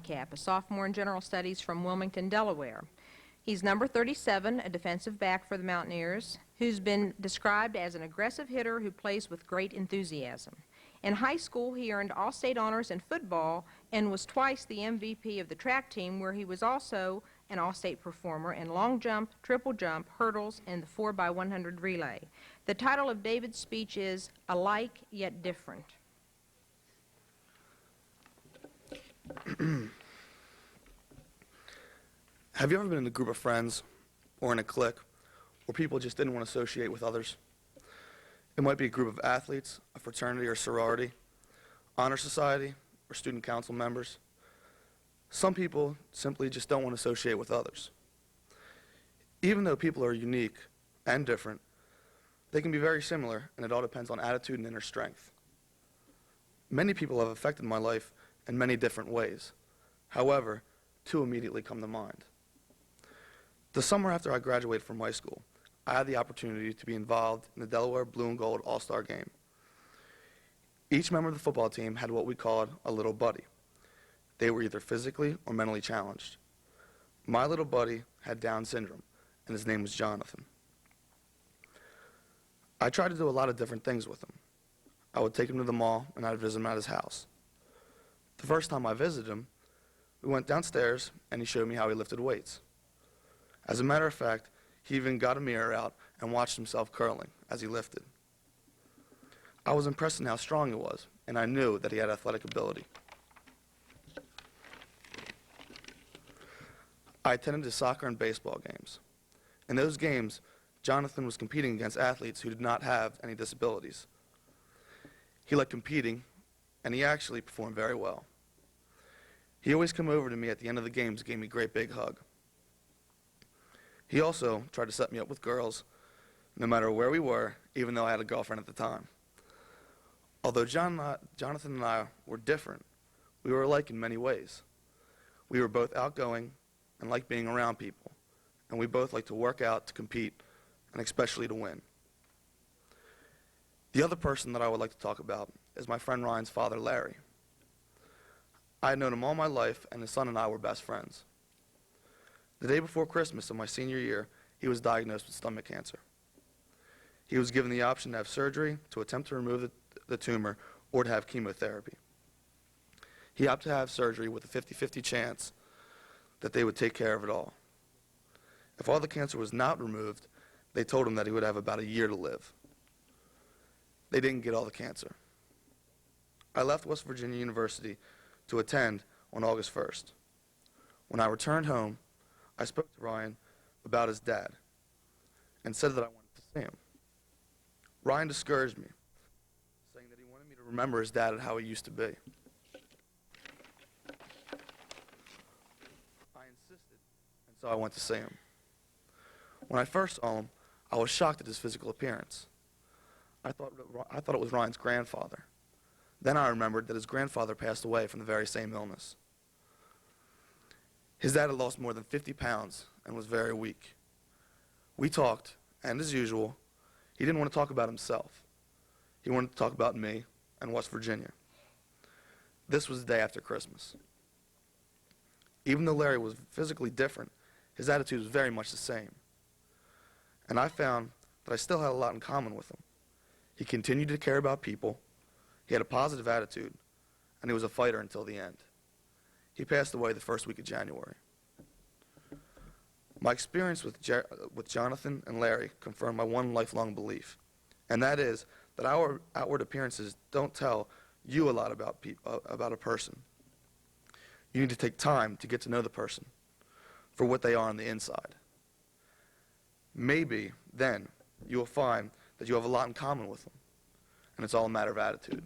Lightcap, a sophomore in general studies from Wilmington, Delaware. He's number 37, a defensive back for the Mountaineers, who's been described as an aggressive hitter who plays with great enthusiasm. In high school, he earned all-state honors in football and was twice the MVP of the track team, where he was also an all-state performer in long jump, triple jump, hurdles, and the 4x100 relay. The title of David's speech is Alike Yet Different. Have you ever been in a group of friends or in a clique where people just didn't want to associate with others? It might be a group of athletes, a fraternity or sorority, honor society, or student council members. Some people simply just don't want to associate with others. Even though people are unique and different, they can be very similar, and it all depends on attitude and inner strength. Many people have affected my life in many different ways. However, two immediately come to mind. The summer after I graduated from high school, I had the opportunity to be involved in the Delaware Blue and Gold All-Star Game. Each member of the football team had what we called a little buddy. They were either physically or mentally challenged. My little buddy had Down syndrome, and his name was Jonathan. I tried to do a lot of different things with him. I would take him to the mall, and I'd visit him at his house. The first time I visited him, we went downstairs, and he showed me how he lifted weights. As a matter of fact, he even got a mirror out and watched himself curling as he lifted. I was impressed in how strong he was, and I knew that he had athletic ability. I attended his soccer and baseball games. In those games, Jonathan was competing against athletes who did not have any disabilities. He liked competing, and he actually performed very well. He always came over to me at the end of the games and gave me a great big hug. He also tried to set me up with girls, no matter where we were, even though I had a girlfriend at the time. Although Jonathan and I were different, we were alike in many ways. We were both outgoing and liked being around people, and we both liked to work out, to compete, and especially to win. The other person that I would like to talk about is my friend Ryan's father, Larry. I had known him all my life, and his son and I were best friends. The day before Christmas of my senior year, he was diagnosed with stomach cancer. He was given the option to have surgery, to attempt to remove the tumor, or to have chemotherapy. He opted to have surgery with a 50-50 chance that they would take care of it all. If all the cancer was not removed, they told him that he would have about a year to live. They didn't get all the cancer. I left West Virginia University to attend on August 1st. When I returned home, I spoke to Ryan about his dad and said that I wanted to see him. Ryan discouraged me, saying that he wanted me to remember his dad and how he used to be. I insisted, and so I went to see him. When I first saw him, I was shocked at his physical appearance. I thought it was Ryan's grandfather. Then I remembered that his grandfather passed away from the very same illness. His dad had lost more than 50 pounds and was very weak. We talked, and as usual, he didn't want to talk about himself. He wanted to talk about me and West Virginia. This was the day after Christmas. Even though Larry was physically different, his attitude was very much the same. And I found that I still had a lot in common with him. He continued to care about people, he had a positive attitude, and he was a fighter until the end. He passed away the first week of January. My experience with Jonathan and Larry confirmed my one lifelong belief, and that is that our outward appearances don't tell you a lot about a person. You need to take time to get to know the person for what they are on the inside. Maybe then you will find that you have a lot in common with them, and it's all a matter of attitude.